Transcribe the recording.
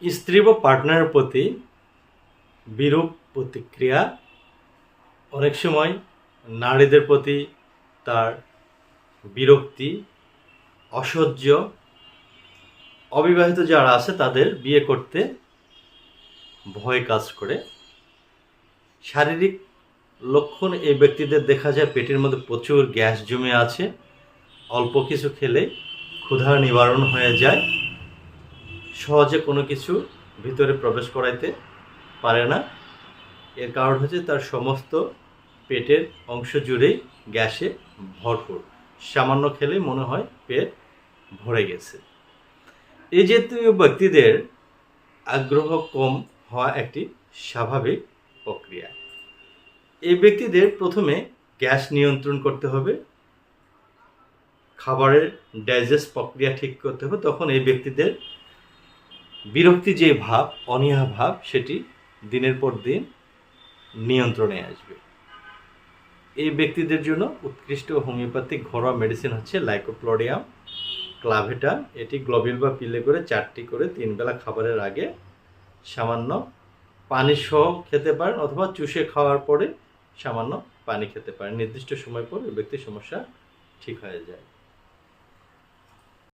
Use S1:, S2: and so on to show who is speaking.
S1: স্ত্রী বা পার্টনারের প্রতি বিরূপ প্রতিক্রিয়া অনেক সময় নারীদের প্রতি তার বিরক্তি, অসহ্য, অবিবাহিত যারা আছে তাদের বিয়ে করতে ভয় কাজ করে। শারীরিক লক্ষণ এই ব্যক্তিদের দেখা যায় পেটের মধ্যে প্রচুর গ্যাস জমে আছে, অল্প কিছু খেলে ক্ষুধা নিবারণ হয়ে যায়, সহজে কোনো কিছু ভিতরে প্রবেশ করাইতে পারে না। এর কারণ হচ্ছে তার সমস্ত পেটের অংশ জুড়েই গ্যাসে ভরপুর, সামান্য খেলেই মনে হয় পেট ভরে গেছে। এই জাতীয় ব্যক্তিদের আগ্রহ কম হওয়া একটি স্বাভাবিক প্রক্রিয়া। এই ব্যক্তিদের প্রথমে গ্যাস নিয়ন্ত্রণ করতে হবে, খাবারের ডাইজেস্ট প্রক্রিয়া ঠিক করতে হবে। তখন এই ব্যক্তিদের বিরক্তি যে ভাব, অনীহা ভাব, সেটি দিনের পর দিন নিয়ন্ত্রণে আসবে। এই ব্যক্তিদের জন্য উৎকৃষ্ট হোমিওপ্যাথিক ঘরোয়া মেডিসিন হচ্ছে লাইকোপ্লোডিয়াম ক্লাভেটা। এটি গ্লোবিল বা পিলে করে 4টি করে 3 বেলা খাবারের আগে সামান্য পানি সহ খেতে পারেন, অথবা চুষে খাওয়ার পরে সামান্য পানি খেতে পারেন। নির্দিষ্ট সময় পর এই ব্যক্তির সমস্যা ঠিক হয়ে যায়।